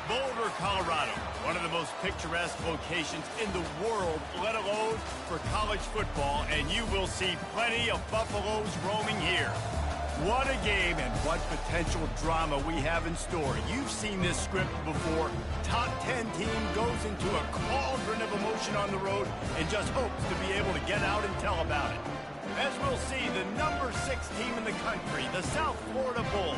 Boulder, Colorado, one of the most picturesque locations in the world, let alone for college football, and you will see plenty of Buffaloes roaming here. What a game and what potential drama we have in store. You've seen this script before. Top 10 team goes into a cauldron of emotion on the road and just hopes to be able to get out and tell about it. As we'll see, the number 6 team in the country, the South Florida Bulls,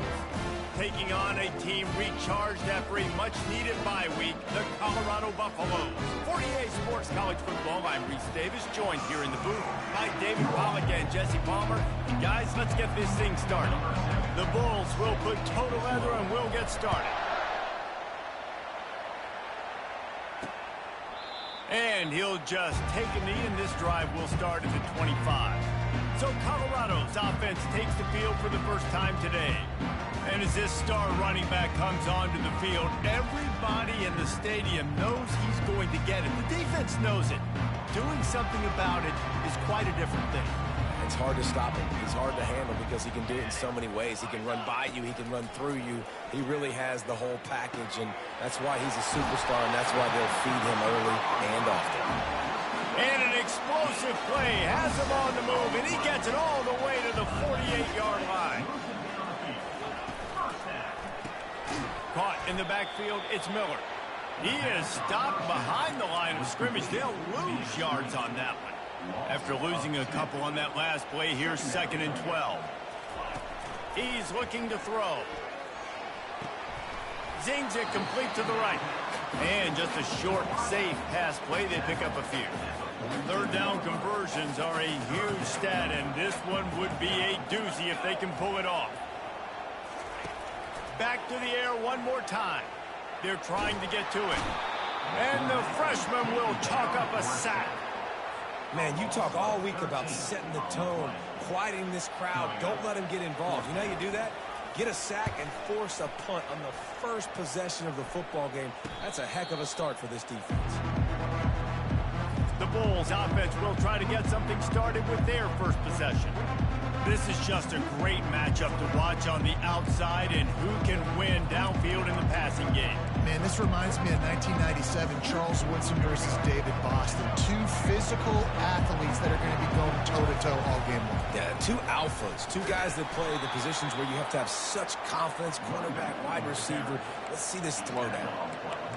taking on a team recharged after a much-needed bye week, the Colorado Buffaloes. 48 Sports College Football, I'm Reese Davis, joined here in the booth by David Pollack and Jesse Palmer. And guys, let's get this thing started. The Bulls will put total leather and we'll get started. And he'll just take a knee, and this drive will start at the 25. So Colorado's offense takes the field for the first time today. And as this star running back comes onto the field, everybody in the stadium knows he's going to get it. The defense knows it. Doing something about it is quite a different thing. It's hard to stop him. He's hard to handle because he can do it in so many ways. He can run by you. He can run through you. He really has the whole package, and that's why he's a superstar, and that's why they'll feed him early and often. And an explosive play has him on the move, and he gets it all the way to the 48-yard line. Caught in the backfield, it's Miller. He is stopped behind the line of scrimmage. They'll lose yards on that one. After losing a couple on that last play, here's 2nd and 12. He's looking to throw. Zings it complete to the right. And just a short, safe pass play. They pick up a few. Third down conversions are a huge stat, and this one would be a doozy if they can pull it off. Back to the air one more time. They're trying to get to it. And the freshman will chalk up a sack. Man, you talk all week about setting the tone, quieting this crowd. Don't let him get involved. You know how you do that? Get a sack and force a punt on the first possession of the football game. That's a heck of a start for this defense. The Bulls offense will try to get something started with their first possession. This is just a great matchup to watch on the outside, and who can win downfield in the passing game. Man, this reminds me of 1997, Charles Woodson versus David Boston. Two physical athletes that are going to be going toe-to-toe all game long. Yeah, two alphas, two guys that play the positions where you have to have such confidence, cornerback, wide receiver. Let's see this throwdown.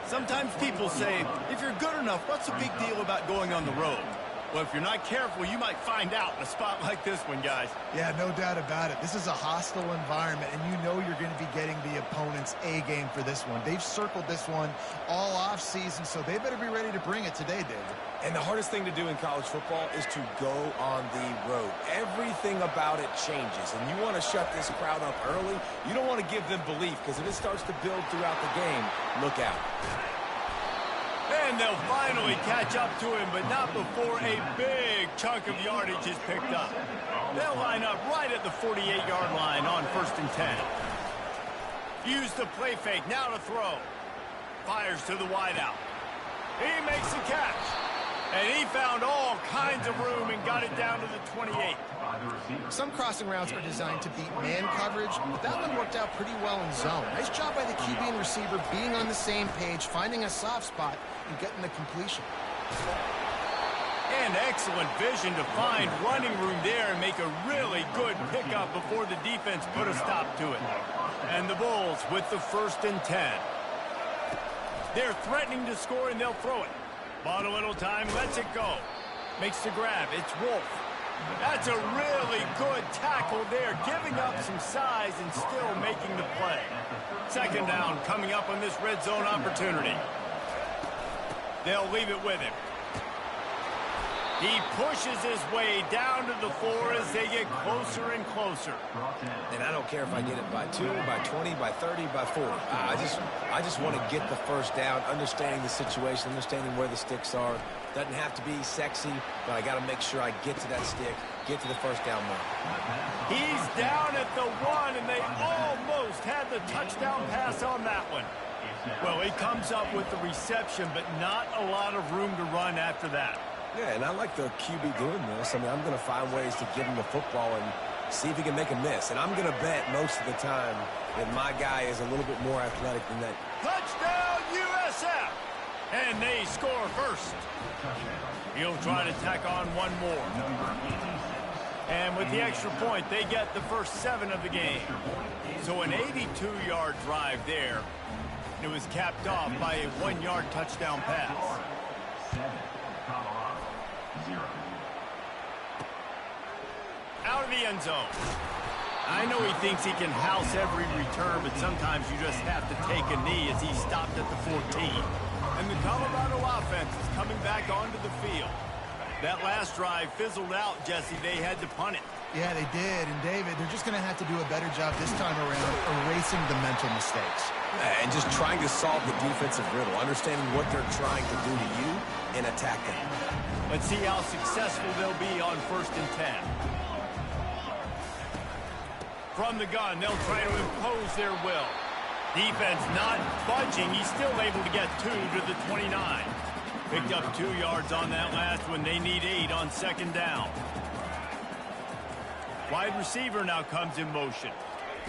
Sometimes people say, if you're good enough, what's the big deal about going on the road? Well, if you're not careful, you might find out in a spot like this one, guys. Yeah, no doubt about it. This is a hostile environment, and you know you're going to be getting the opponent's A game for this one. They've circled this one all offseason, so they better be ready to bring it today, David. And the hardest thing to do in college football is to go on the road. Everything about it changes, and you want to shut this crowd up early. You don't want to give them belief, because if it starts to build throughout the game, look out. And they'll finally catch up to him, but not before a big chunk of yardage is picked up. They'll line up right at the 48-yard line on 1st and 10. Use the play fake, now to throw. Fires to the wideout. He makes the catch. And he found all kinds of room and got it down to the 28. Some crossing routes are designed to beat man coverage, but that one worked out pretty well in zone. Nice job by the QB and receiver being on the same page, finding a soft spot, and getting the completion. And excellent vision to find running room there and make a really good pickup before the defense put a stop to it. And the Bulls with the 1st and 10. They're threatening to score, and they'll throw it. Bought a little time, lets it go. Makes the grab, it's Wolf. That's a really good tackle there, giving up some size and still making the play. 2nd down coming up on this red zone opportunity. They'll leave it with him. He pushes his way down to the floor as they get closer and closer. And I don't care if I get it by 2, by 20, by 30, by 40. I just want to get the first down, understanding the situation, understanding where the sticks are. Doesn't have to be sexy, but I got to make sure I get to that stick, get to the first down mark. He's down at the 1, and they almost had the touchdown pass on that one. Well, he comes up with the reception, but not a lot of room to run after that. Yeah, and I like the QB doing this. I mean, I'm going to find ways to give him the football and see if he can make a miss. And I'm going to bet most of the time that my guy is a little bit more athletic than that. Touchdown, And they score first. He'll try to tack on one more. And with the extra point, they get the first 7 of the game. So an 82-yard drive there. It was capped off by a 1-yard touchdown pass. Out of the end zone. I know he thinks he can house every return, but sometimes you just have to take a knee as he stopped at the 14. And the Colorado offense is coming back onto the field. That last drive fizzled out, Jesse. They had to punt it. Yeah, they did. And, David, they're just going to have to do a better job this time around erasing the mental mistakes. And just trying to solve the defensive riddle, understanding what they're trying to do to you and attack them. Let's see how successful they'll be on 1st and 10. From the gun, they'll try to impose their will. Defense not budging. He's still able to get 2 to the 29. Picked up 2 yards on that last one. They need 8 on 2nd down. Wide receiver now comes in motion.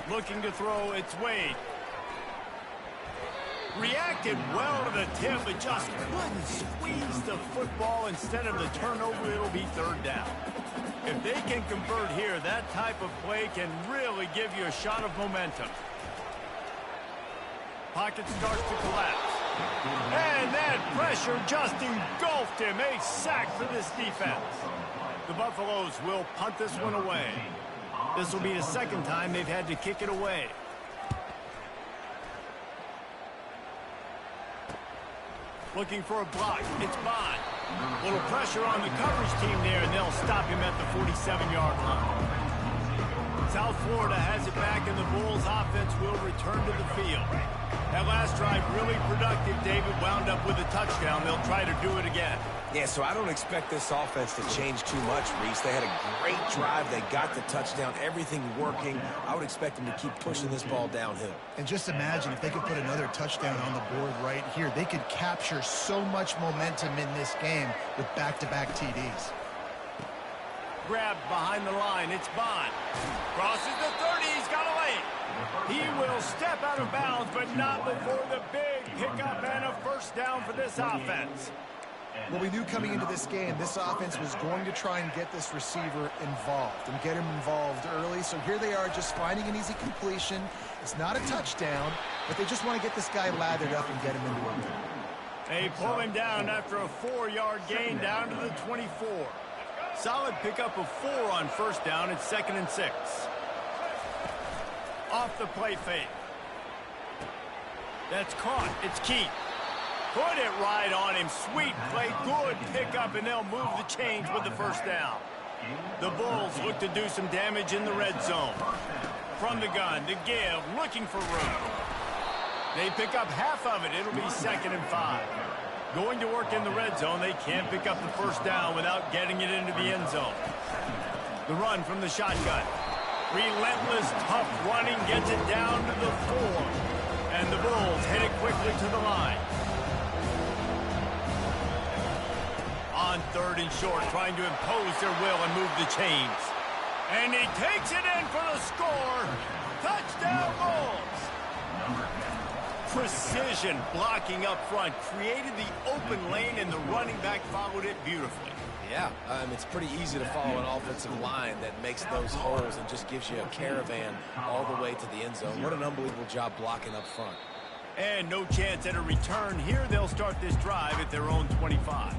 Looking to throw, it's Wade. Reacted well to the tip, but just couldn't squeeze the football. Instead of the turnover, it'll be 3rd down. If they can convert here, that type of play can really give you a shot of momentum. Pocket starts to collapse. And that pressure just engulfed him. A sack for this defense. The Buffaloes will punt this one away. This will be the 2nd time they've had to kick it away. Looking for a block. It's Bond. Little pressure on the coverage team there, and they'll stop him at the 47-yard line. South Florida has it back, and the Bulls offense will return to the field. That last drive really productive. David wound up with a touchdown. They'll try to do it again. Yeah, so I don't expect this offense to change too much, Reese. They had a great drive. They got the touchdown. Everything working. I would expect them to keep pushing this ball downhill. And just imagine if they could put another touchdown on the board right here. They could capture so much momentum in this game with back-to-back TDs. Grabbed behind the line. It's Bond. Crosses the 30. He's got a lane. He will step out of bounds, but not before the big pickup and a 1st down for this offense. Well, we knew coming into this game, this offense was going to try and get this receiver involved and get him involved early. So here they are just finding an easy completion. It's not a touchdown, but they just want to get this guy lathered up and get him into a win. They pull him down after a 4-yard gain down to the 24. Solid pickup of 4 on 1st down. It's 2nd and 6. Off the play fake. That's caught. It's Keith. Put it right on him. Sweet play. Good pickup, and they'll move the chains with the 1st down. The Bulls look to do some damage in the red zone. From the gun, to give, looking for room. They pick up half of it. It'll be 2nd and 5. Going to work in the red zone. They can't pick up the 1st down without getting it into the end zone. The run from the shotgun. Relentless, tough running, gets it down to the 4. And the Bulls head it quickly to the line. On 3rd and short, trying to impose their will and move the chains. And he takes it in for the score. Touchdown, Bulls. Precision blocking up front created the open lane, and the running back followed it beautifully. Yeah, it's pretty easy to follow an offensive line that makes those holes and just gives you a caravan all the way to the end zone. What an unbelievable job blocking up front. And no chance at a return here. They'll start this drive at their own 25.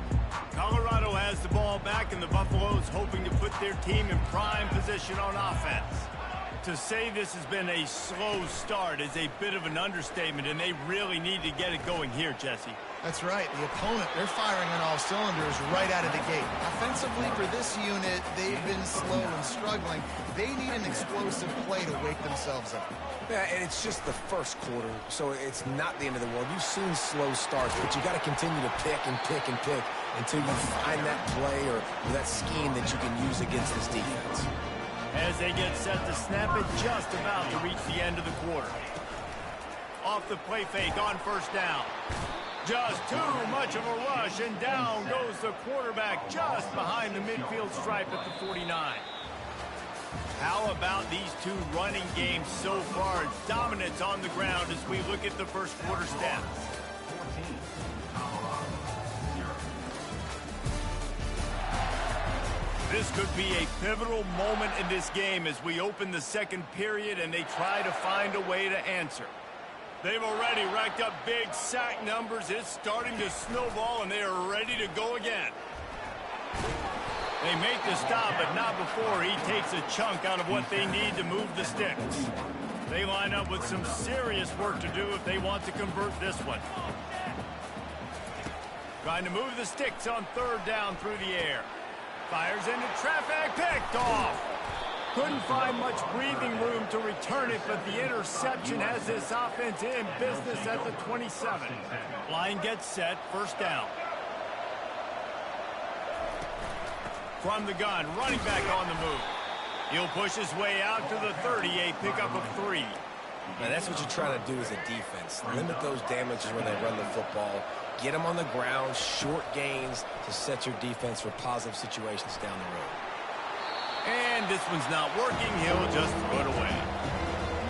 Colorado has the ball back, and the Buffaloes hoping to put their team in prime position on offense. To say this has been a slow start is a bit of an understatement, and they really need to get it going here, Jesse. That's right. The opponent, they're firing on all cylinders right out of the gate. Offensively, for this unit, they've been slow and struggling. They need an explosive play to wake themselves up. Yeah, and it's just the 1st quarter, so it's not the end of the world. You've seen slow starts, but you got to continue to pick and pick and pick until you find that play or that scheme that you can use against this defense. As they get set to snap it, just about to reach the end of the quarter. Off the play fake on 1st down. Just too much of a rush, and down goes the quarterback just behind the midfield stripe at the 49. How about these two running games so far? Dominance on the ground as we look at the 1st quarter stats. this could be a pivotal moment in this game as we open the second period and they try to find a way to answer. They've already racked up big sack numbers. It's starting to snowball, and they are ready to go again. They make the stop, but not before he takes a chunk out of what they need to move the sticks. They line up with some serious work to do if they want to convert this one. Trying to move the sticks on third down through the air. Fires into traffic, picked off. Couldn't find much breathing room to return it, but the interception has this offense in business at the 27. Line gets set, first down. From the gun, running back on the move. He'll push his way out to the 30, a pickup of 3. Now that's what you try to do as a defense. Limit those damages when they run the football. Get them on the ground, short gains to set your defense for positive situations down the road. And this one's not working. He'll just throw it away.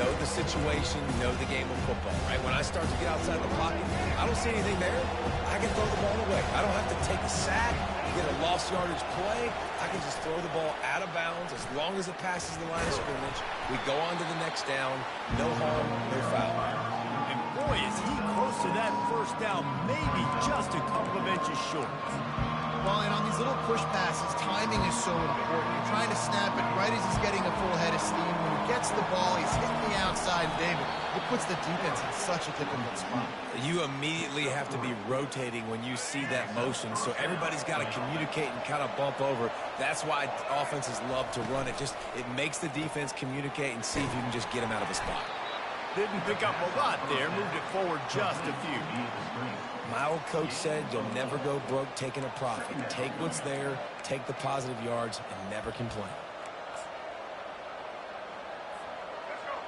Know the situation, know the game of football, right? When I start to get outside the pocket, I don't see anything there. I can throw the ball away. I don't have to take a sack, get a lost yardage play. I can just throw the ball out of bounds as long as it passes the line of scrimmage. We go on to the next down. No harm, no foul. And boy, is he close to that first down, maybe just a couple of inches short. Well, and on these little push passes, timing is so important. You're trying to snap it right as he's getting a full head of steam. When he gets the ball, he's hitting the outside, David. It puts the defense in such a difficult spot. You immediately have to be rotating when you see that motion, so everybody's got to communicate and kind of bump over. That's why offenses love to run it. It makes the defense communicate and see if you can just get him out of a spot. Didn't pick up a lot there, moved it forward just a few. My old coach said you'll never go broke taking a profit. Take what's there, take the positive yards, and never complain.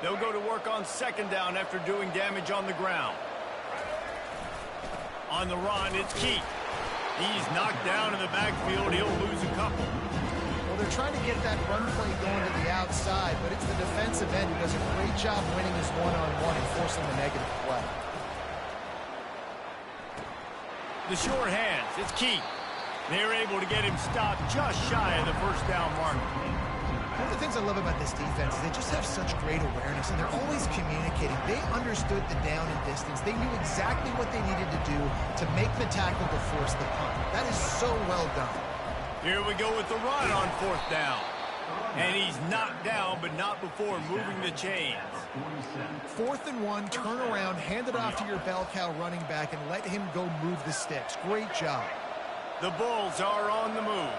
They'll go to work on second down after doing damage on the ground. On the run, it's Keith. He's knocked down in the backfield. He'll lose a couple. Well, they're trying to get that run play going to the outside, but it's the defensive end who does a great job winning his one-on-one and forcing the negative play. The short hands, it's Keith. They're able to get him stopped just shy of the first down mark. One of the things I love about this defense is they just have such great awareness, and they're always communicating. They understood the down and distance. They knew exactly what they needed to do to make the tackle to force the punt. That is so well done. Here we go with the run on fourth down. And he's knocked down, but not before moving the chains. 4th and 1, turn around, hand it off to your bell cow running back, and let him go move the sticks. Great job. The Bulls are on the move.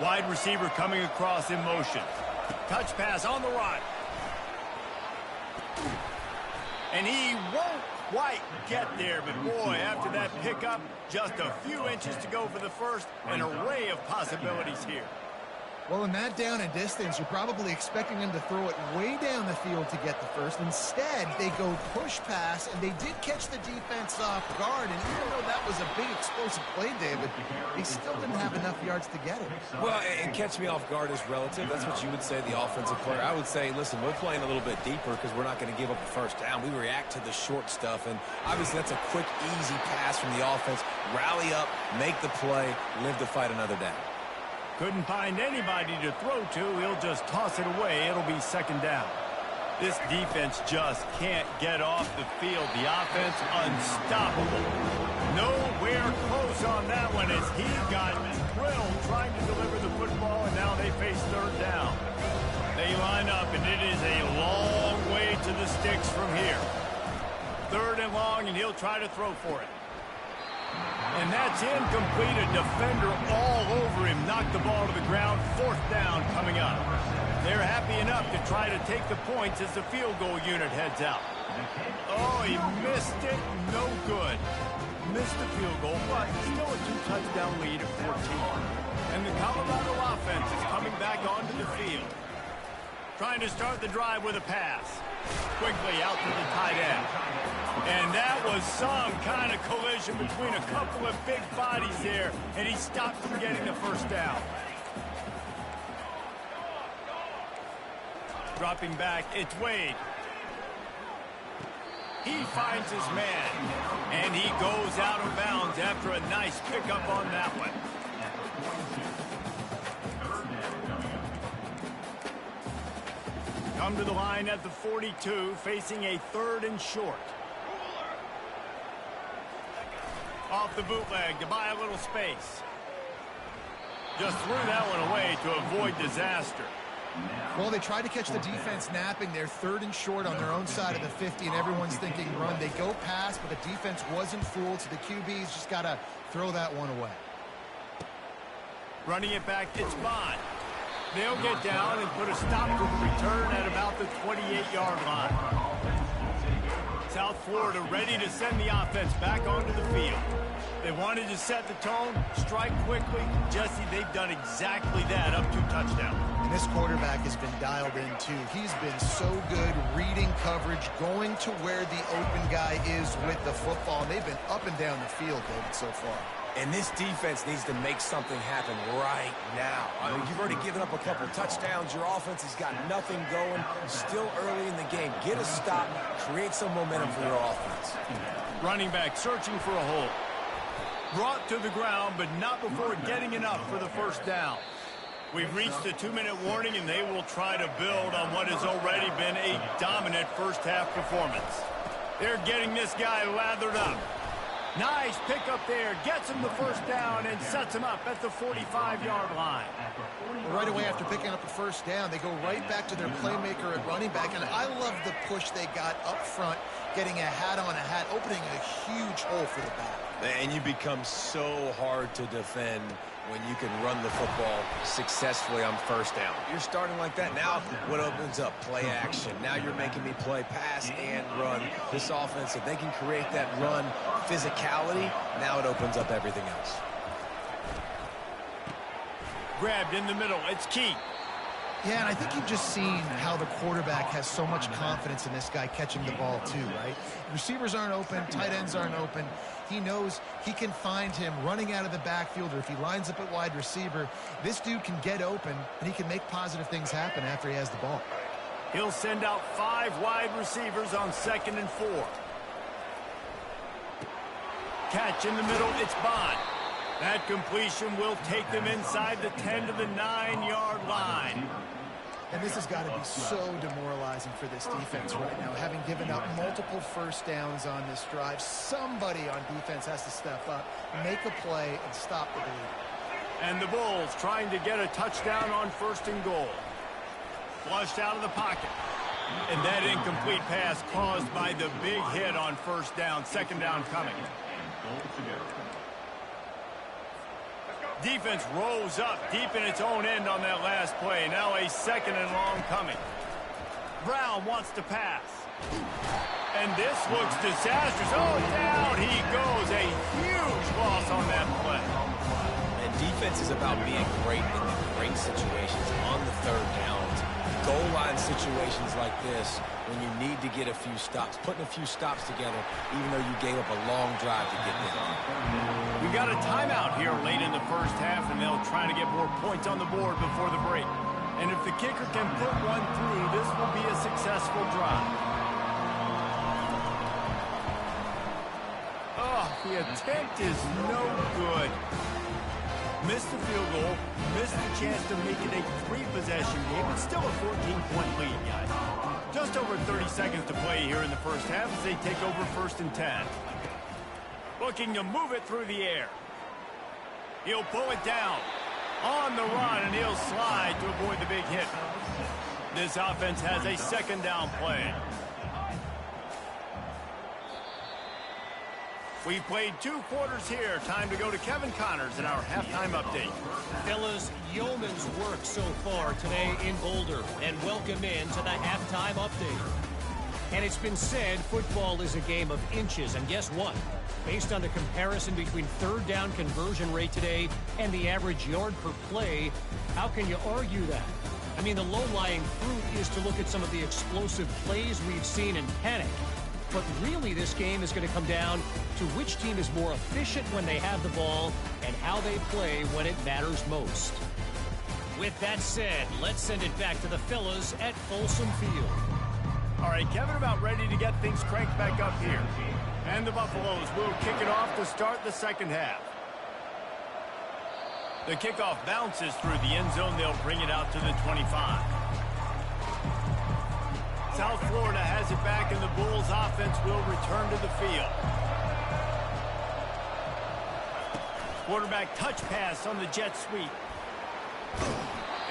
Wide receiver coming across in motion. Touch pass on the run. And he won't quite get there, but boy, after that pickup, just a few inches to go for the first. An array of possibilities here. Well, in that down and distance, you're probably expecting them to throw it way down the field to get the first. Instead, they go push pass, and they did catch the defense off guard. And even though that was a big explosive play, David, they still didn't have enough yards to get it. Well, and catch me off guard is relative. That's what you would say, the offensive player. I would say, listen, we're playing a little bit deeper because we're not going to give up the first down. We react to the short stuff, and obviously that's a quick, easy pass from the offense. Rally up, make the play, live to fight another down. Couldn't find anybody to throw to. He'll just toss it away. It'll be second down. This defense just can't get off the field. The offense unstoppable. Nowhere close on that one as he got drilled trying to deliver the football, and now they face third down. They line up, and it is a long way to the sticks from here. 3rd and long, and he'll try to throw for it. And that's incomplete. A defender all over him. Knocked the ball to the ground. 4th down coming up. They're happy enough to try to take the points as the field goal unit heads out. Oh, he missed it. No good. Missed the field goal, but still a 2-touchdown lead at 14. And the Colorado offense is coming back onto the field. Trying to start the drive with a pass. Quickly out to the tight end. And that was some kind of collision between a couple of big bodies there, and he stopped from getting the first down. Dropping back, it's Wade. He finds his man, and he goes out of bounds after a nice pickup on that one. come to the line at the 42, facing a 3rd and short. Off the bootleg to buy a little space. Just threw that one away to avoid disaster. Well, they tried to catch the defense napping. They're 3rd and short on their own side of the 50, and everyone's thinking run. They go pass, but the defense wasn't fooled, so the QB's just got to throw that one away. Running it back, it's Bond. They'll get down and put a stop to the return at about the 28-yard line. South Florida ready to send the offense back onto the field. They wanted to set the tone, strike quickly. Jesse, they've done exactly that up to touchdown. And this quarterback has been dialed in, too. He's been so good reading coverage, going to where the open guy is with the football. And they've been up and down the field, David, so far. And this defense needs to make something happen right now. I mean, you've already given up a couple touchdowns. Your offense has got nothing going. Still early in the game. Get a stop. Create some momentum for your offense. Running back searching for a hole. Brought to the ground, but not before getting enough for the first down. We've reached the 2-minute warning, and they will try to build on what has already been a dominant first-half performance. They're getting this guy lathered up. Nice pick up there, gets him the first down and sets him up at the 45-yard line. Well, right away after picking up the first down, they go right back to their playmaker at running back, and I love the push they got up front, getting a hat on a hat, opening a huge hole for the back. And you become so hard to defend when you can run the football successfully on first down. You're starting like that. Now what opens up? Play action. Now you're making me play pass and run. This offense, if they can create that run physicality, now it opens up everything else. Grabbed in the middle. It's Key. Yeah, and I think you've just seen how the quarterback has so much confidence in this guy catching the ball too, right? Receivers aren't open, tight ends aren't open. He knows he can find him running out of the backfield, or if he lines up at wide receiver, this dude can get open, and he can make positive things happen after he has the ball. He'll send out 5 wide receivers on 2nd and 4. Catch in the middle, it's Bond. That completion will take them inside the 10 to the 9-yard line. And this has got to be so demoralizing for this defense right now, having given up multiple first downs on this drive. Somebody on defense has to step up, make a play, and stop the bleed. And the Bulls trying to get a touchdown on 1st and goal. Flushed out of the pocket. And that incomplete pass caused by the big hit on 1st down, 2nd down coming. Defense rose up deep in its own end on that last play. Now a 2nd and long coming. Brown wants to pass. And this looks disastrous. Oh, down he goes. A huge loss on that play. And defense is about being great in the great situations on the 3rd downs. Goal line situations like this, when you need to get a few stops, putting a few stops together, even though you gave up a long drive to get there. We got a timeout here late in the first half, and they'll try to get more points on the board before the break. And if the kicker can put one through, this will be a successful drive. Oh, the attempt is no good. Missed the field goal, missed the chance to make it a 3-possession game, but still a 14-point lead, guys. Just over 30 seconds to play here in the first half as they take over 1st and 10. Looking to move it through the air. He'll pull it down on the run, and he'll slide to avoid the big hit. This offense has a 2nd down play. We've played 2 quarters here. Time to go to Kevin Connors in our halftime update. Fellas, yeoman's work so far today in Boulder, and welcome in to the halftime update. And it's been said football is a game of inches, and guess what? Based on the comparison between 3rd down conversion rate today and the average yard per play, how can you argue that? I mean, the low-lying fruit is to look at some of the explosive plays we've seen and panic. But really, this game is going to come down to which team is more efficient when they have the ball and how they play when it matters most. With that said, let's send it back to the fellas at Folsom Field. All right, Kevin, about ready to get things cranked back up here. And the Buffaloes will kick it off to start the 2nd half. The kickoff bounces through the end zone. They'll bring it out to the 25. South Florida has it back, and the Bulls offense will return to the field. Quarterback touch pass on the jet sweep.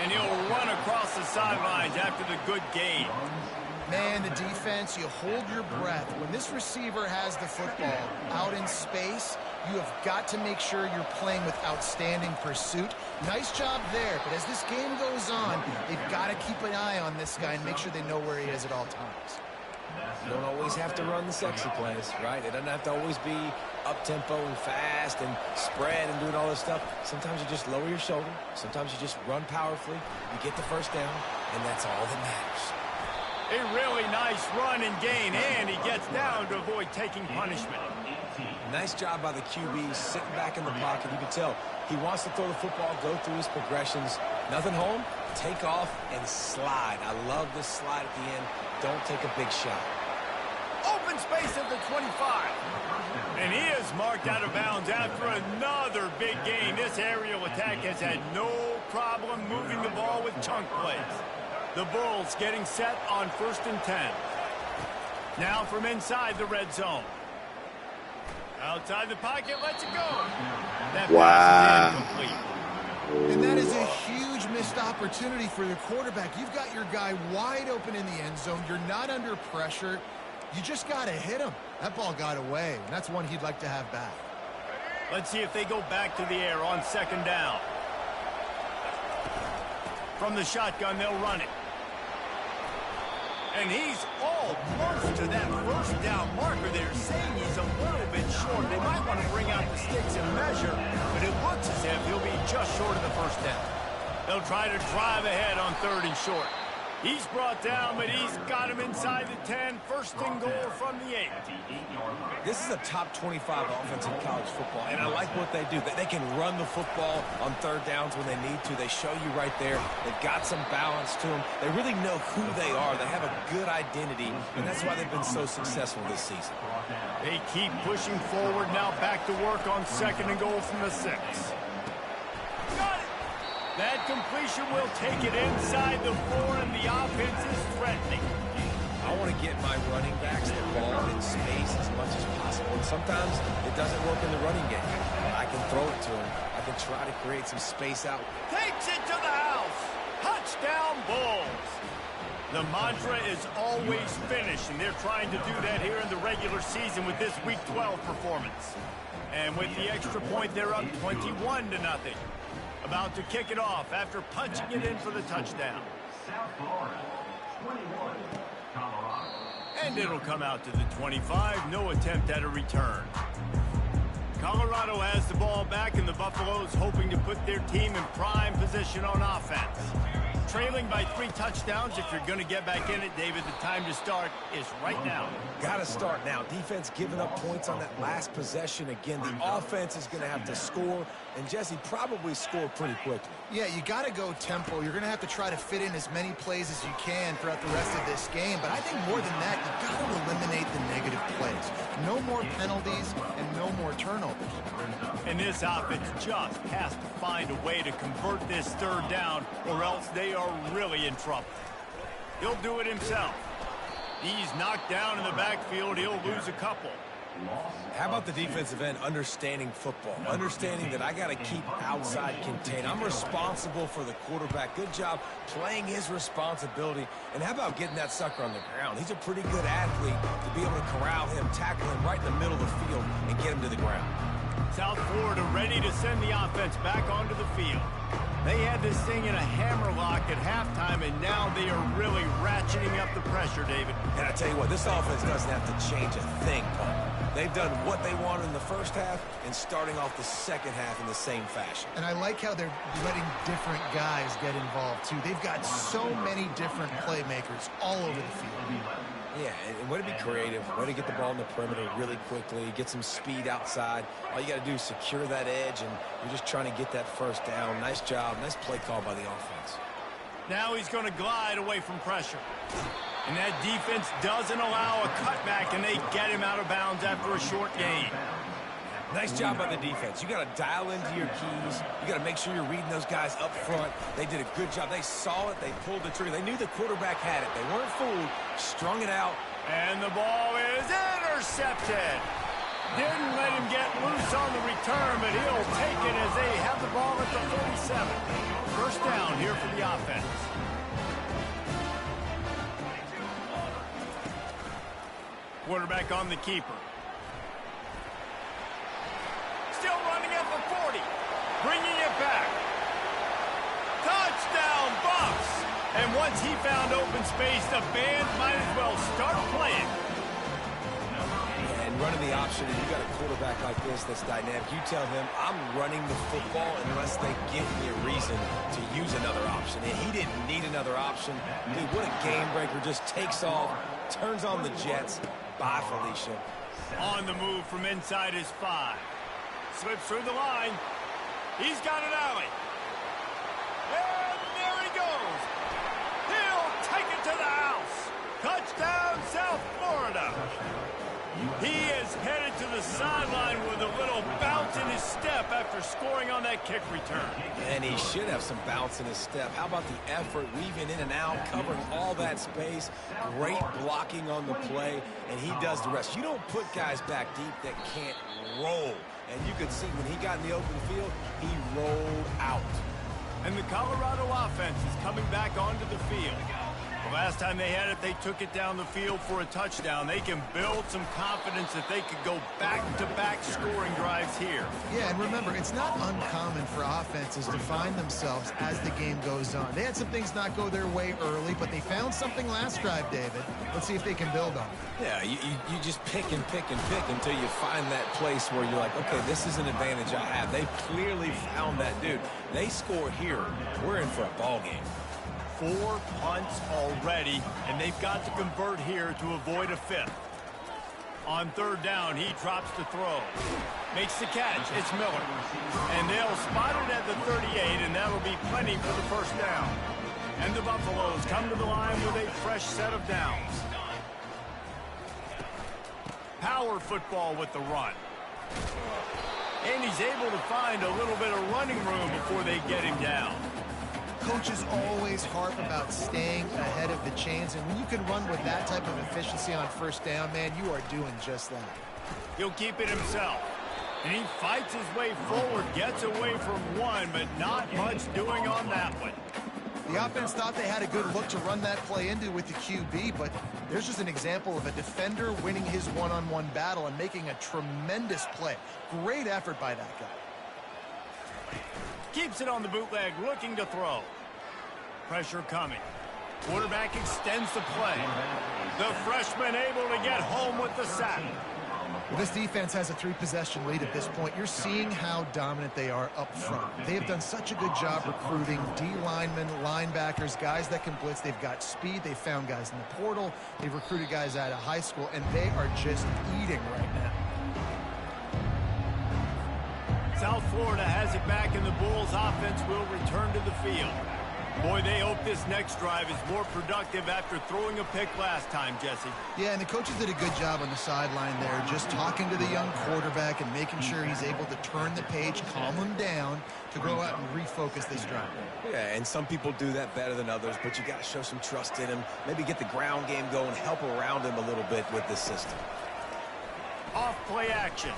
And he'll run across the sidelines after the good gain. Man, the defense, you hold your breath. When this receiver has the football out in space, you have got to make sure you're playing with outstanding pursuit. Nice job there, but as this game goes on, they've got to keep an eye on this guy and make sure they know where he is at all times. You don't always have to run the sexy plays, right? It doesn't have to always be up-tempo and fast and spread and doing all this stuff. Sometimes you just lower your shoulder. Sometimes you just run powerfully. You get the first down, and that's all that matters. A really nice run and gain, and he gets down to avoid taking punishment. Nice job by the QB, sitting back in the pocket. You can tell he wants to throw the football, go through his progressions. Nothing home, take off, and slide. I love this slide at the end. Don't take a big shot. Open space at the 25. And he is marked out of bounds after another big gain. This aerial attack has had no problem moving the ball with chunk plays. The Bulls getting set on 1st and 10. Now from inside the red zone. Outside the pocket, lets it go. That pass is incomplete. And that is a huge missed opportunity for the quarterback. You've got your guy wide open in the end zone. You're not under pressure. You just got to hit him. That ball got away, and that's one he'd like to have back. Let's see if they go back to the air on 2nd down. From the shotgun, they'll run it. And he's almost to that 1st down marker. They're saying he's a little bit short. They might want to bring out the sticks and measure, but it looks as if he'll be just short of the 1st down. They'll try to drive ahead on 3rd and short. He's brought down, but he's got him inside the 10. 1st and goal from the 8. This is a top 25 offense in college football, and I like what they do. They can run the football on 3rd downs when they need to. They show you right there. They've got some balance to them. They really know who they are. They have a good identity, and that's why they've been so successful this season. They keep pushing forward. Now back to work on 2nd and goal from the 6. Got it! That completion will take it inside the 4, and the offense is threatening. I want to get my running backs the ball in space as much as possible. And sometimes it doesn't work in the running game. I can throw it to them. I can try to create some space out. Takes it to the house. Touchdown, Bulls. The mantra is always finish, and they're trying to do that here in the regular season with this Week 12 performance. And with the extra point, they're up 21-0. About to kick it off after punching it in for the touchdown. South Florida, 21, Colorado. And it'll come out to the 25. No attempt at a return. Colorado has the ball back, and the Buffaloes hoping to put their team in prime position on offense. Trailing by 3 touchdowns. If you're going to get back in it, David, the time to start is right now. Got to start now. Defense giving up points on that last possession. Again, the offense is going to have to score, and Jesse probably score pretty quickly. Yeah, you got to go tempo. You're going to have to try to fit in as many plays as you can throughout the rest of this game. But I think more than that, you've got to eliminate the negative plays. No more penalties and no more turnovers. And this offense just has to find a way to convert this 3rd down, or else they are really in trouble. He'll do it himself. He's knocked down in the backfield. He'll lose a couple. How about the defensive end understanding football? Understanding that I got to keep outside contained. I'm responsible for the quarterback. Good job playing his responsibility. And how about getting that sucker on the ground? He's a pretty good athlete to be able to corral him, tackle him right in the middle of the field, and get him to the ground. South Florida ready to send the offense back onto the field. They had this thing in a hammerlock at halftime, and now they are really ratcheting up the pressure, David. And I tell you what, this offense doesn't have to change a thing, Paul. They've done what they wanted in the 1st half and starting off the 2nd half in the same fashion. And I like how they're letting different guys get involved, too. They've got so many different playmakers all over the field. Yeah, and way to be creative, way to get the ball in the perimeter really quickly, get some speed outside. All you got to do is secure that edge, and you're just trying to get that 1st down. Nice job. Nice play call by the offense. Now he's going to glide away from pressure. And that defense doesn't allow a cutback, and they get him out of bounds after a short gain. Nice job by the defense. You got to dial into your keys. You got to make sure you're reading those guys up front. They did a good job. They saw it. They pulled the trigger. They knew the quarterback had it. They weren't fooled. Strung it out. And the ball is intercepted. Didn't let him get loose on the return, but he'll take it as they have the ball at the 47. First down here for the offense. Quarterback on the keeper. Still running at the 40. Bringing it back. Touchdown, Bucks! And once he found open space, the band might as well start playing. And running the option, and you got a quarterback like this that's dynamic. You tell him, I'm running the football unless they give me a reason to use another option. And he didn't need another option. Dude, what a game breaker. Just takes off, turns on the jets. Bye, Felicia. On the move from inside his 5. Slips through the line. He's got an alley. And there he goes. He'll take it to the house. Touchdown, South Florida. He is headed to the sideline with a little bounce in his step after scoring on that kick return. And he should have some bounce in his step. How about the effort, weaving in and out, covering all that space, great blocking on the play, and he does the rest. You don't put guys back deep that can't roll. And you could see when he got in the open field, he rolled out. And the Colorado offense is coming back onto the field. The last time they had it, they took it down the field for a touchdown. They can build some confidence that they could go back-to-back scoring drives here. Yeah, and remember, it's not uncommon for offenses to find themselves as the game goes on. They had some things not go their way early, but they found something last drive, David. Let's see if they can build on it. Yeah, you just pick and pick and pick until you find that place where you're like, okay, this is an advantage I have. They clearly found that. Dude, they score here. We're in for a ball game. 4 punts already, and they've got to convert here to avoid a 5th. On 3rd down, he drops the throw. Makes the catch. It's Miller. And they'll spot it at the 38, and that'll be plenty for the first down. And the Buffaloes come to the line with a fresh set of downs. Power football with the run. And he's able to find a little bit of running room before they get him down. Coaches always harp about staying ahead of the chains, and when you can run with that type of efficiency on first down, man, you are doing just that. He'll keep it himself. And he fights his way forward, gets away from one, but not much doing on that one. The offense thought they had a good look to run that play into with the QB, but there's just an example of a defender winning his one-on-one battle and making a tremendous play. Great effort by that guy. Keeps it on the bootleg, looking to throw. Pressure coming. Quarterback extends the play. The freshman able to get home with the sack. Well, this defense has a 3-possession lead at this point. You're seeing how dominant they are up front. They have done such a good job recruiting D-linemen, linebackers, guys that can blitz. They've got speed. They've found guys in the portal. They've recruited guys out of high school, and they are just eating right now. South Florida has it back, and the Bulls offense will return to the field. Boy, they hope this next drive is more productive after throwing a pick last time, Jesse. Yeah, and the coaches did a good job on the sideline there, just talking to the young quarterback and making sure he's able to turn the page, calm him down to go out and refocus this drive. Yeah, and some people do that better than others, but you got to show some trust in him. Maybe get the ground game going, help around him a little bit with this system. Off play action.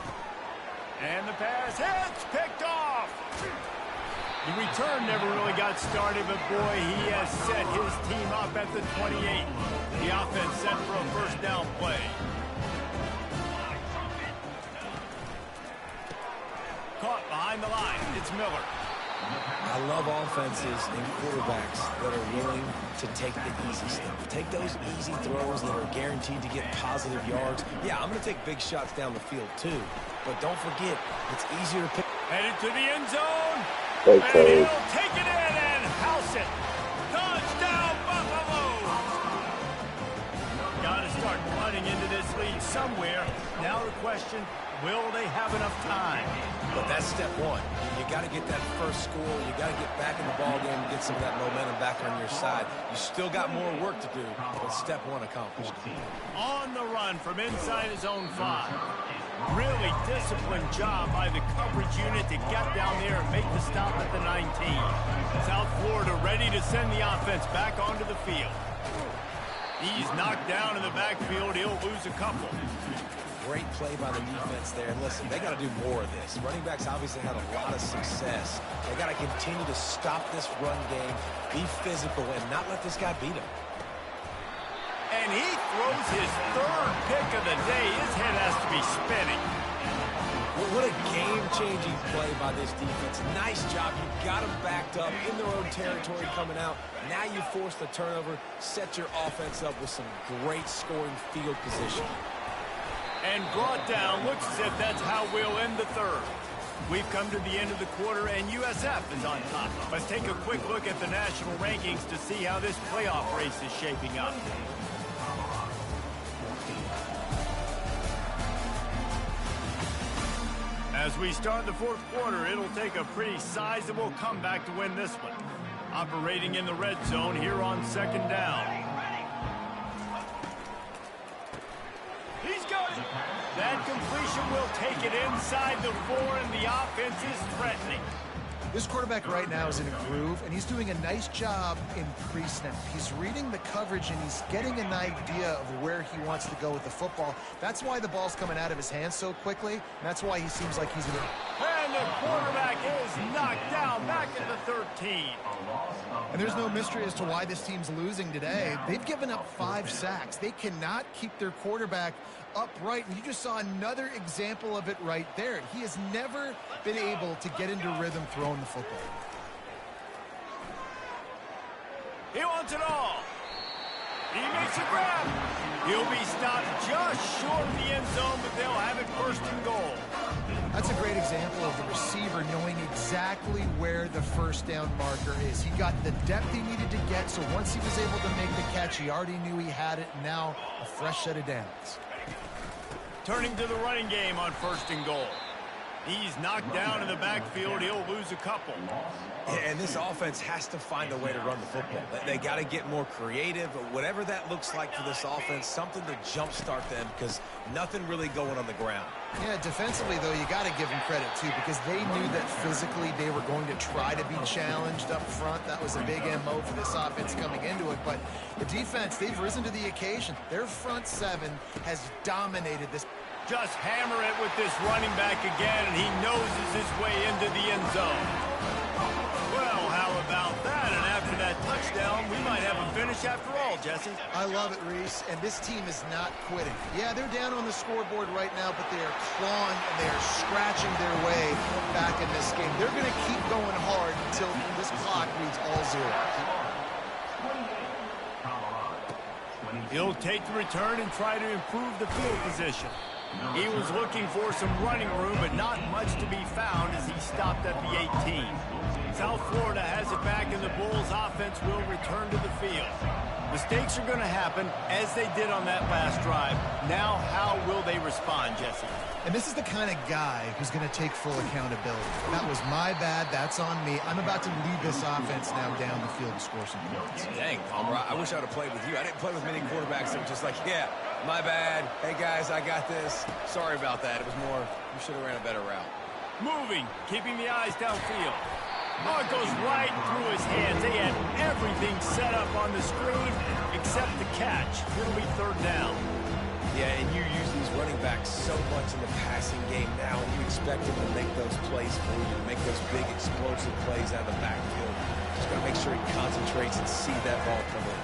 And the pass hits, picked off. The return never really got started, but boy, he has set his team up at the 28. The offense set for a first down play. Caught behind the line. It's Miller. I love offenses and quarterbacks that are willing to take the easy stuff. Take those easy throws that are guaranteed to get positive yards. Yeah, I'm going to take big shots down the field too, but don't forget, it's easier to pick. Headed to the end zone. Okay. And he'll take it in and house it. Touchdown, Buffaloes! Got to start running into this lead somewhere. Now the question, will they have enough time? But that's step one. You You got to get that first score. You got to get back in the ball game and get some of that momentum back on your side. You still got more work to do, but step one accomplished. On the run from inside his own 5. Really disciplined job by the coverage unit to get down there and make the stop at the 19. South Florida ready to send the offense back onto the field. He's knocked down in the backfield. He'll lose a couple. Great play by the defense there. And listen, they got to do more of this. Running backs obviously had a lot of success. They got to continue to stop this run game, be physical, and not let this guy beat him. And he throws his 3rd pick of the day. His head has to be spinning. What a game-changing play by this defense. Nice job. You got them backed up in their own territory coming out. Now you force the turnover, set your offense up with some great scoring field position. And brought down. Looks as if that's how we'll end the 3rd. We've come to the end of the quarter, and USF is on top. Let's take a quick look at the national rankings to see how this playoff race is shaping up. As we start the 4th quarter, it'll take a pretty sizable comeback to win this one. Operating in the red zone here on 2nd down. He's got it. That completion will take it inside the 4, and the offense is threatening. This quarterback right now is in a groove, and he's doing a nice job in pre-snap. He's reading the coverage, and he's getting an idea of where he wants to go with the football. That's why the ball's coming out of his hands so quickly, and that's why he seems like he's in a... And the quarterback is knocked down back at the 13. And there's no mystery as to why this team's losing today. They've given up 5 sacks. They cannot keep their quarterback upright, and you just saw another example of it right there. He has never been able to get into rhythm throwing the football. He wants it all. He makes a grab. He'll be stopped just short of the end zone, but they'll have it 1st and goal. That's a great example of the receiver knowing exactly where the 1st down marker is. He got the depth he needed to get, so once he was able to make the catch, he already knew he had it. Now a fresh set of downs. Turning to the running game on 1st and goal. He's knocked down in the backfield. He'll lose a couple. And this offense has to find a way to run the football. They got to get more creative, whatever that looks like for this offense, something to jumpstart them, because nothing really going on the ground. Yeah, defensively, though, you got to give them credit, too, because they knew that physically they were going to try to be challenged up front. That was a big MO for this offense coming into it. But the defense, they've risen to the occasion. Their front 7 has dominated this. Just hammer it with this running back again, and he noses his way into the end zone. Well, how about that? And after that touchdown, we might have a finish after all, Jesse. I love it, Reese, and this team is not quitting. Yeah, they're down on the scoreboard right now, but they are clawing and they are scratching their way back in this game. They're going to keep going hard until this clock reads all 0. He'll take the return and try to improve the field position. He was looking for some running room, but not much to be found as he stopped at the 18. South Florida has it back, and the Bulls offense will return to the field. Mistakes are going to happen, as they did on that last drive. Now, how will they respond, Jesse? And this is the kind of guy who's going to take full accountability. That was my bad. That's on me. I'm about to lead this offense now down the field to score some points. Dang, Palmer, I wish I would have played with you. I didn't play with many quarterbacks that were just like, yeah, my bad. Hey, guys, I got this. Sorry about that. It was more, you should have ran a better route. Moving, keeping the eyes downfield. Oh, it goes right through his hands. They had everything set up on the screen except the catch. It'll be 3rd down. Yeah, and you use these running backs so much in the passing game now, and you expect them to make those plays for you, to make those big explosive plays out of the backfield. Just got to make sure he concentrates and see that ball come in.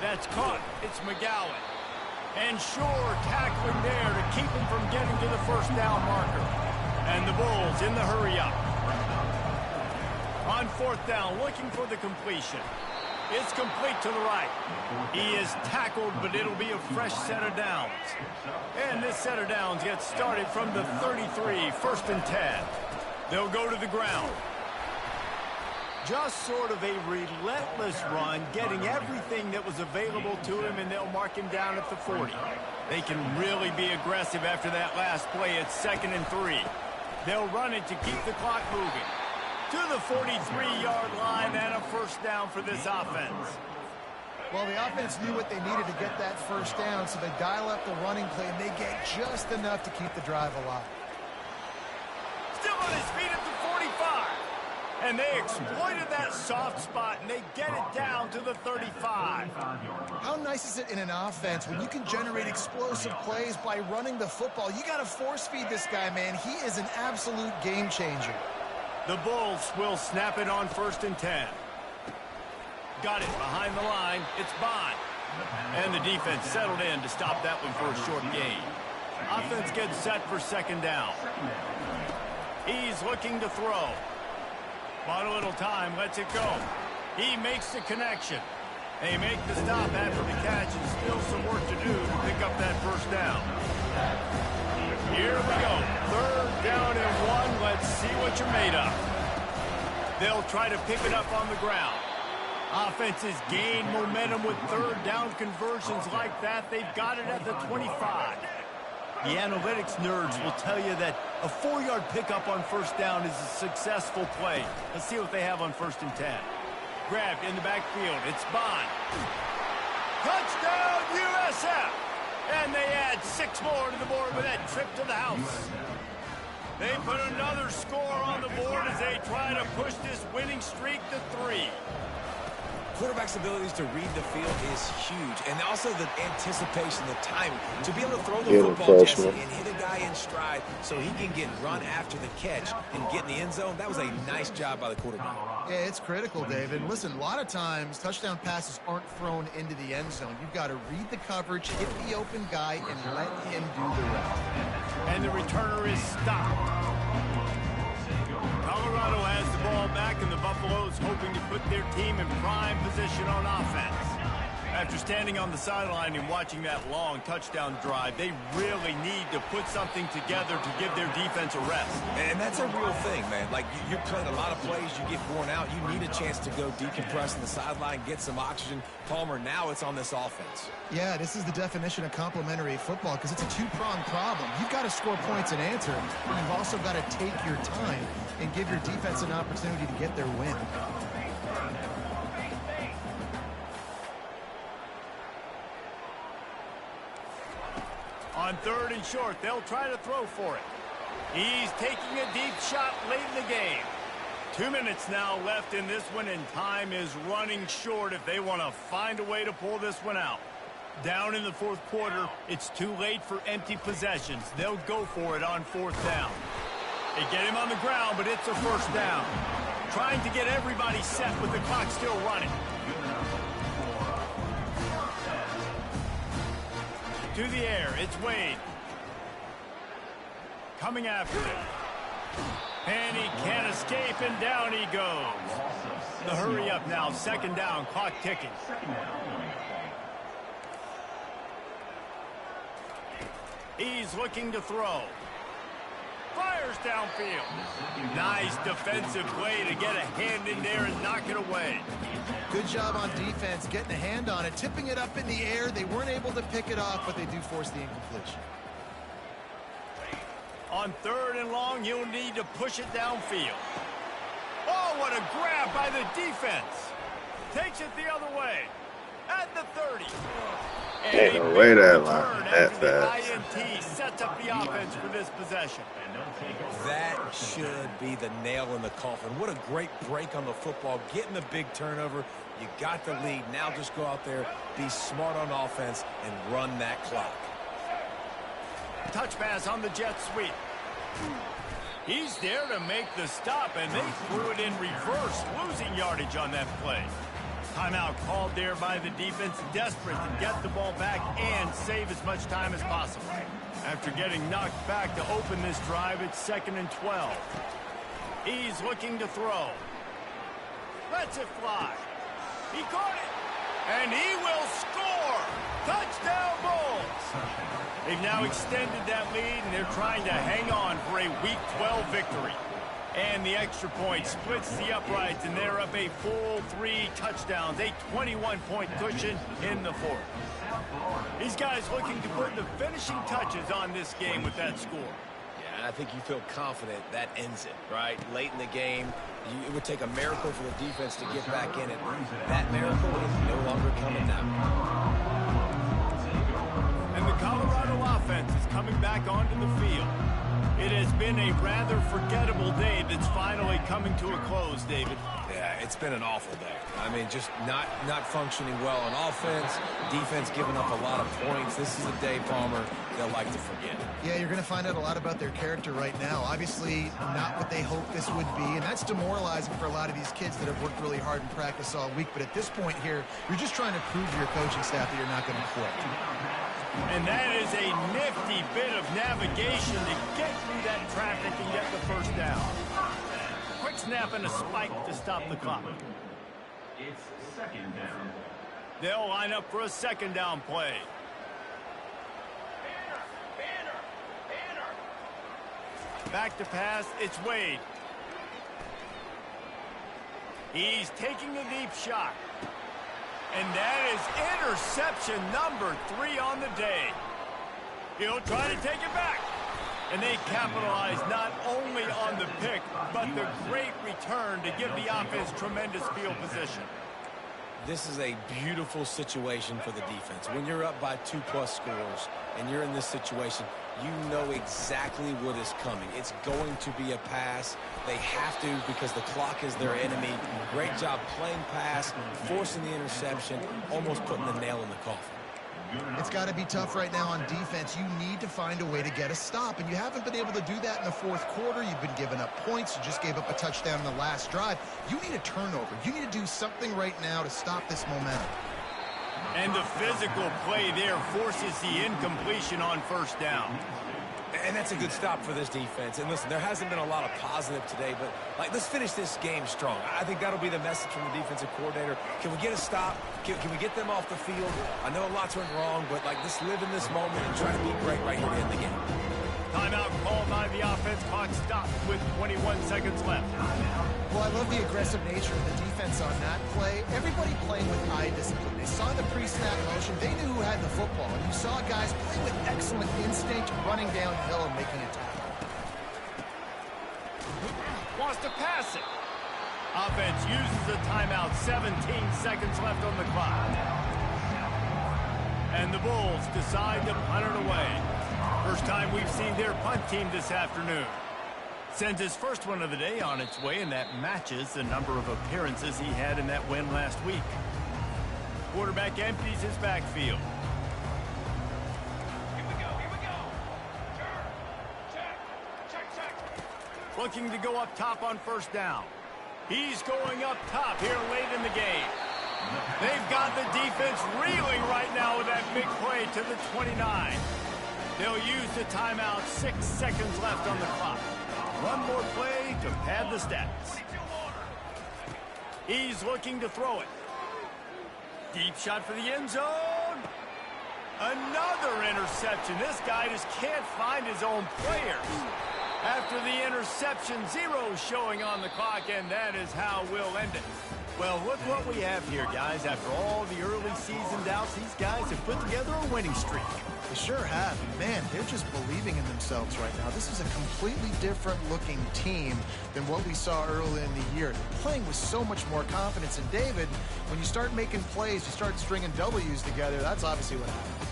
That's caught. It's McGowan. And Shore tackling there to keep him from getting to the 1st down marker. And the Bulls in the hurry-up. On 4th down, looking for the completion. It's complete to the right. He is tackled, but it'll be a fresh set of downs. And this set of downs gets started from the 33, 1st and 10. They'll go to the ground. Just sort of a relentless run, getting everything that was available to him, and they'll mark him down at the 40. They can really be aggressive after that last play. It's 2nd and 3. They'll run it to keep the clock moving. To the 43-yard line and a first down for this offense. Well, the offense knew what they needed to get that first down, so they dial up the running play, and they get just enough to keep the drive alive. Still on his feet at the 45. And they exploited that soft spot, and they get it down to the 35. How nice is it in an offense when you can generate explosive plays by running the football? You got to force feed this guy, man. He is an absolute game changer. The Bulls will snap it on 1st and 10. Got it behind the line. It's Bond. And the defense settled in to stop that one for a short gain. Offense gets set for 2nd down. He's looking to throw. Bought a little time, lets it go. He makes the connection. They make the stop after the catch, and still some work to do to pick up that first down. Here we go. 3rd down and 1. Let's see what you're made of. They'll try to pick it up on the ground. Offenses gain momentum with 3rd down conversions like that. They've got it at the 25. The analytics nerds will tell you that a 4-yard pickup on 1st down is a successful play. Let's see what they have on 1st and 10. Grabbed in the backfield. It's Bond. Touchdown, USF! And they add 6 more to the board with that trip to the house. They put another score on the board as they try to push this winning streak to 3. Quarterback's abilities to read the field is huge, and also the anticipation, the timing, to be able to throw the football, Jesse, and hit a guy in stride so he can get run after the catch and get in the end zone. That was a nice job by the quarterback. Yeah, it's critical, David. Listen, a lot of times touchdown passes aren't thrown into the end zone. You've got to read the coverage, hit the open guy, and let him do the rest. And the returner is stopped. Colorado has the ball back, and the Buffaloes hoping to put their team in prime position on offense. After standing on the sideline and watching that long touchdown drive, they really need to put something together to give their defense a rest. And that's a real thing, man. Like, you're playing a lot of plays, you get worn out, you need a chance to go decompress on the sideline, get some oxygen. Palmer, now it's on this offense. Yeah, this is the definition of complementary football because it's a two-pronged problem. You've got to score points and answer, but you've also got to take your time and give your defense an opportunity to get their win. On 3rd and short, they'll try to throw for it. He's taking a deep shot late in the game. 2 minutes now left in this one, and time is running short if they want to find a way to pull this one out. Down in the 4th quarter, it's too late for empty possessions. They'll go for it on 4th down. They get him on the ground, but it's a first down. Trying to get everybody set with the clock still running. To the air, it's Wade. Coming after him. And he can't escape, and down he goes. The hurry up now, 2nd down, clock ticking. He's looking to throw. Fires downfield. Nice defensive play to get a hand in there and knock it away. Good job on defense, getting a hand on it, tipping it up in the air. They weren't able to pick it off, but they do force the incompletion. On 3rd and long, you'll need to push it downfield. Oh, what a grab by the defense. Takes it the other way. At the 30. Ain't no way that line that fast. INT sets up the offense for this possession. That should be the nail in the coffin. What a great break on the football. Getting the big turnover. You got the lead. Now just go out there, be smart on offense, and run that clock. Touch pass on the jet sweep. He's there to make the stop, and they threw it in reverse, losing yardage on that play. Timeout called there by the defense, desperate to get the ball back and save as much time as possible. After getting knocked back to open this drive, it's 2nd and 12. He's looking to throw. Lets it fly. He caught it, and he will score. Touchdown Bulls. They've now extended that lead, and they're trying to hang on for a Week 12 victory. And the extra point splits the uprights, and they're up a full 3 touchdowns, a 21-point cushion in the fourth. These guys looking to put the finishing touches on this game with that score. Yeah, and I think you feel confident that ends it, right? Late in the game, it would take a miracle for the defense to get back in it. That miracle is no longer coming now. And the Colorado offense is coming back onto the field. It has been a rather forgettable day that's finally coming to a close, David. Yeah, it's been an awful day. I mean, just not functioning well on offense, defense giving up a lot of points. This is a day, Palmer, they'll like to forget. Yeah, you're going to find out a lot about their character right now. Obviously, not what they hoped this would be, and that's demoralizing for a lot of these kids that have worked really hard in practice all week. But at this point here, you're just trying to prove to your coaching staff that you're not going to quit. And that is a nifty bit of navigation to get through that traffic and get the first down. Quick snap and a spike to stop the clock. It's second down. They'll line up for a second down play. Back to pass, it's Wade. He's taking a deep shot. And that is interception number 3 on the day. He'll try to take it back. And they capitalize not only on the pick, but the great return to give the offense tremendous field position. This is a beautiful situation for the defense. When you're up by 2+ scores and you're in this situation, you know exactly what is coming. It's going to be a pass. They have to because the clock is their enemy. Great job playing pass, forcing the interception, almost putting the nail in the coffin. It's got to be tough right now on defense. You need to find a way to get a stop, and you haven't been able to do that in the fourth quarter. You've been giving up points. You just gave up a touchdown in the last drive. You need a turnover. You need to do something right now to stop this momentum. And the physical play there forces the incompletion on first down. And that's a good stop for this defense. And listen, there hasn't been a lot of positive today, but let's finish this game strong. I think that'll be the message from the defensive coordinator. Can we get a stop? Can we get them off the field? I know lots went wrong, but let's live in this moment and try to be great right here in the game. Timeout called by the offense. Clock stopped with 21 seconds left. Well, I love the aggressive nature of the defense on that play. Everybody playing with eye discipline. They saw the pre-snap motion. They knew who had the football. And you saw guys play with excellent instinct, running downhill and making a tackle. Wants to pass it. Offense uses the timeout. 17 seconds left on the clock. And the Bulls decide to punt it away. First time we've seen their punt team this afternoon. Sends his first one of the day on its way, and that matches the number of appearances he had in that win last week. Quarterback empties his backfield. Here we go. Check. Looking to go up top on first down. He's going up top here late in the game. They've got the defense reeling right now with that big play to the 29. They'll use the timeout. 6 seconds left on the clock. One more play to pad the stats. He's looking to throw it. Deep shot for the end zone. Another interception. This guy just can't find his own players. After the interception, 0 showing on the clock, and that is how we'll end it. Well, look what we have here, guys. After all the early season doubts, these guys have put together a winning streak. They sure have. Man, they're just believing in themselves right now. This is a completely different looking team than what we saw early in the year. They're playing with so much more confidence. And David, when you start making plays, you start stringing W's together, that's obviously what happens.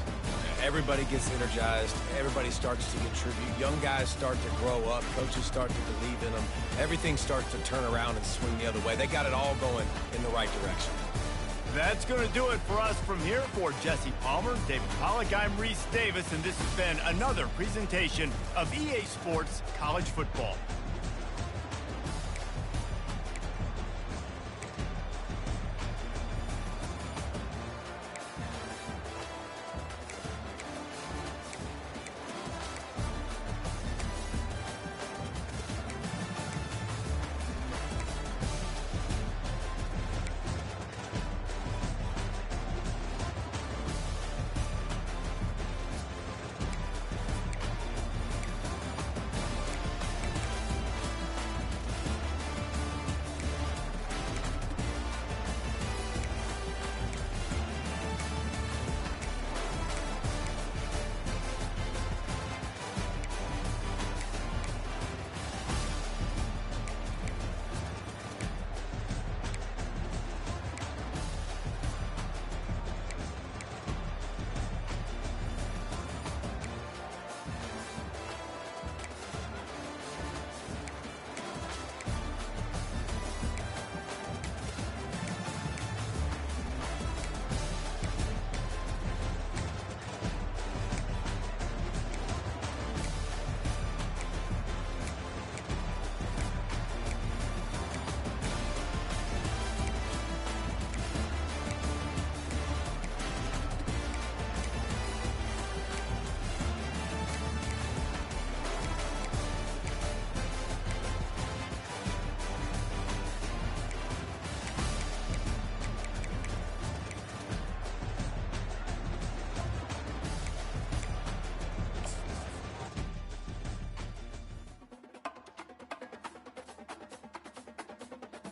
Everybody gets energized. Everybody starts to contribute. Young guys start to grow up. Coaches start to believe in them. Everything starts to turn around and swing the other way. They got it all going in the right direction. That's going to do it for us from here. For Jesse Palmer, David Pollack, I'm Reese Davis, and this has been another presentation of EA Sports College Football.